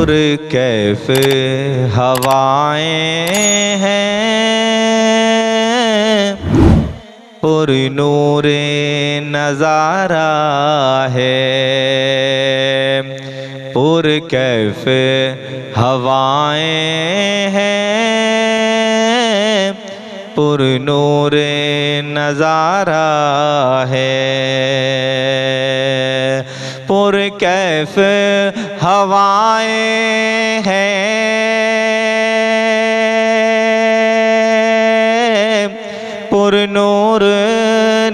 पुर कैफ हवाएं हैं, पुर नूरे नज़ारा है। पुर कैफ हवाएं हैं, पुर नूरे नज़ारा है। पुर कैफ हवाएं हैं, पुर नूर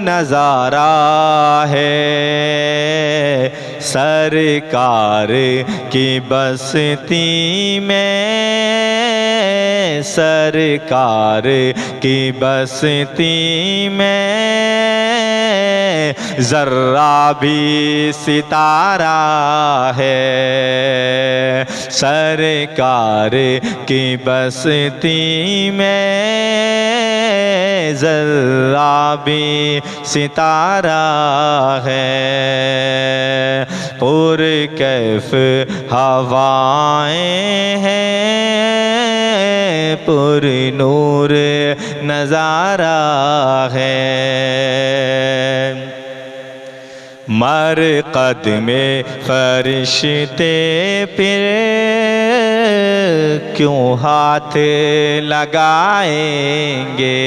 नज़ारा है। सरकार की बस्ती में, सरकार की बस्ती में ज़र्रा भी सितारा है। सरकार की बस्ती में ज़र्रा भी सितारा है। पुर कैफ हवाएं हैं, पुर नूर नज़ारा है। मरक़द में फरिश्ते फिर क्यों हाथ लगाएंगे।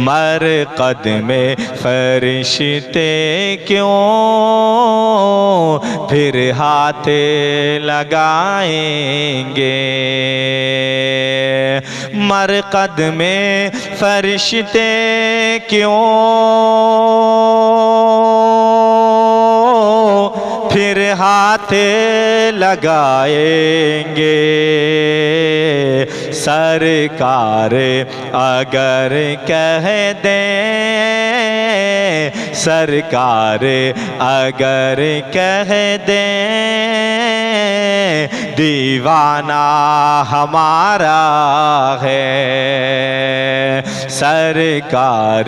मरक़द में फरिश्ते क्यों फिर हाथ लगाएंगे। मरक़द में फरिश्ते क्यों फिर हाथ लगाएंगे। सरकार अगर कह दें, सरकार अगर कह दें दीवाना हमारा है। सरकार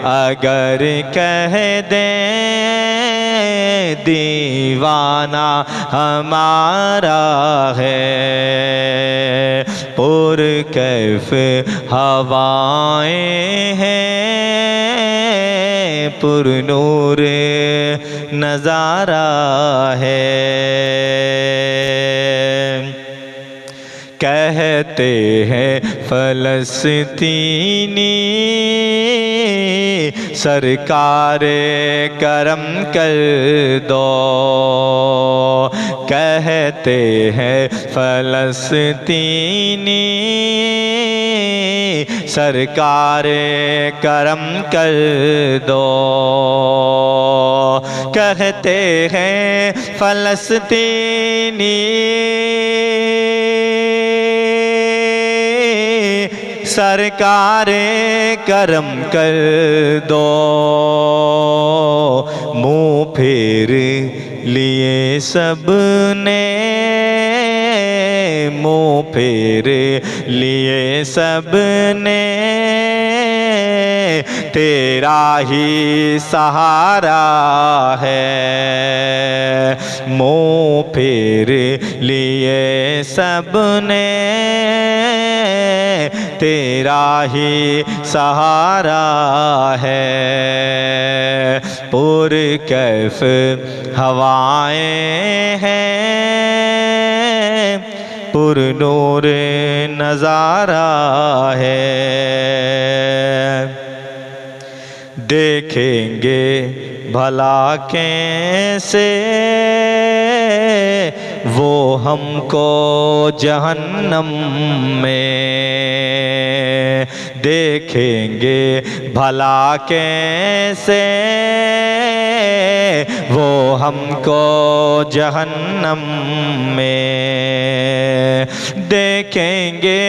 अगर कह दें दीवाना हमारा है। पुर कैफ हवाएं हैं, पुर नूर नज़ारा है। कहते हैं फ़लस्तीनी सरकार करम कर दो। कहते हैं फ़लस्तीनी सरकार करम कर दो। कहते हैं फ़लस्तीनी सरकार करम कर दो। मुँह फेर लिए सबने, मुँह फेर लिए सबने तेरा ही सहारा है। मुँह फेर लिए सबने तेरा ही सहारा है। पुर कैफ हवाएं हैं, पुर नूर नज़ारा है। देखेंगे भला कैसे वो हमको जहन्नम में। देखेंगे भला कैसे वो हमको जहन्नम में। देखेंगे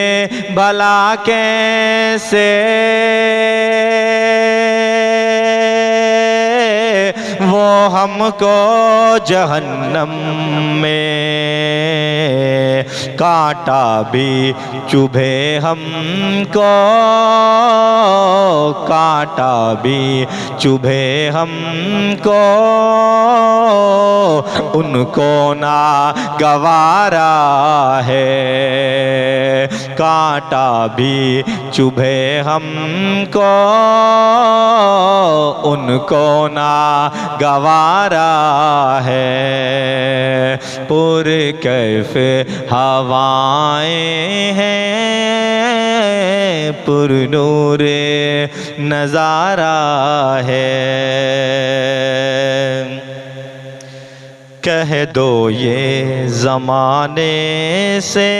भला कैसे वो हमको जहन्नम में। कांटा भी चुभे हमको, कांटा भी चुभे हमको, उनको ना गवारा है। कांटा भी चुभे हमको, उनको ना गवारा है। पुरकैफ हवाएं हैं, पुरनूरे नज़ारा है। कह दो ये ज़माने से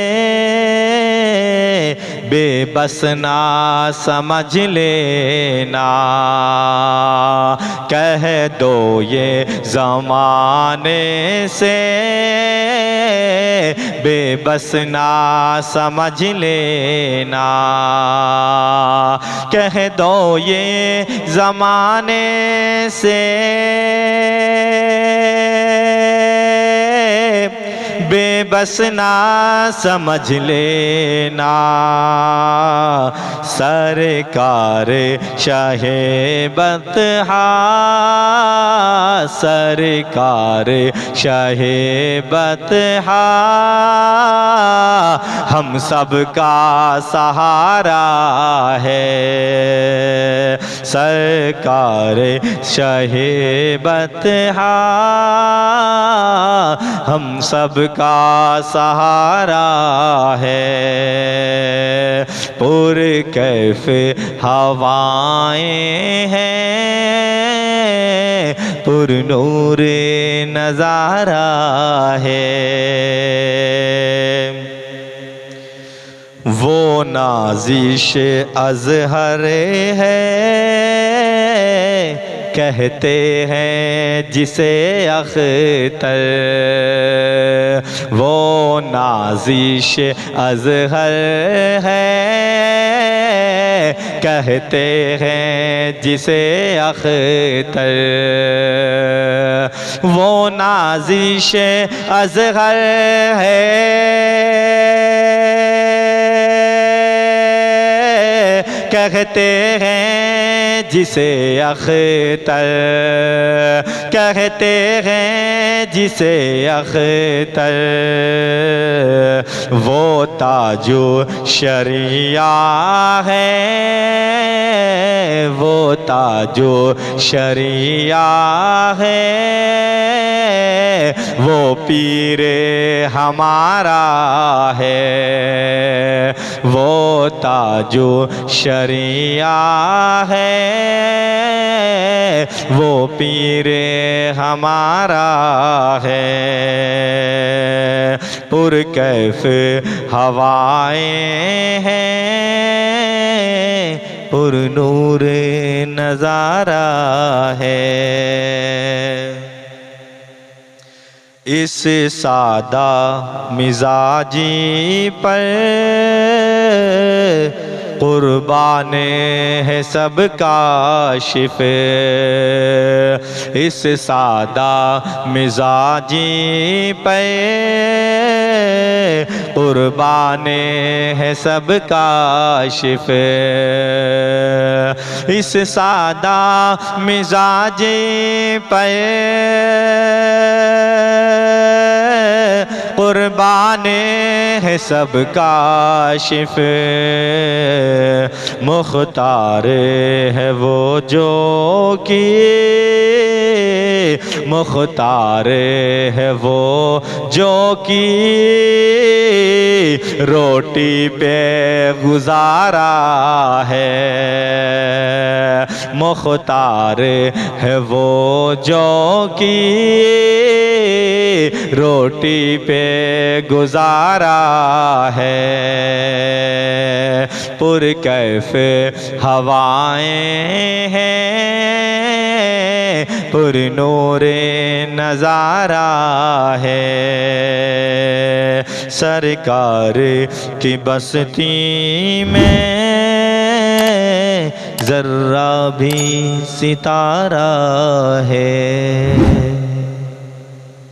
बेबस ना समझ लेना, कह दो ये ज़माने से बेबस ना समझ लेना, कह दो ये ज़माने से बेबस ना समझ लेना। सरकार शाहे बतहा, सरकार शाहे बतहा, हम सब का सहारा है। सरकार शाहे बतहा, हम सब का सहारा है। पुरकैफ हवाएं हैं, पुरनूरे नज़ारा है। वो नाज़िश अज़हर है, कहते हैं जिसे अख्तर, वो नाज़िश अज़हर है, कहते हैं जिसे अख्तर, वो नाज़िश अज़हर है, कहते हैं जिसे अख्तर, कहते हैं जिसे अख्तर, वो ताजो शरिया है, वो ताजो शरिया है, वो पीरे हमारा है, वो ताजो शरिया है, वो पीरे हमारा है। पुरकैफ हवाएं हैं, पुरनूर नज़ारा है। इस सादा मिजाजी पर कुर्बान है सब काशिफ, इस सादा मिजाजी पे कुर्बान है सब काशिफ, इस सादा मिजाजी पे कुर्बान है सब काशिफ, मुख्तार है वो जो कि मुख्तार है वो जो कि रोटी पे गुजारा है, मुख्तार है वो जो कि रोटी पे गुजारा है। पुरकैफ हवाएं हैं, पुरनूरे नज़ारा है। सरकार की बस्ती में ज़र्रा भी सितारा है।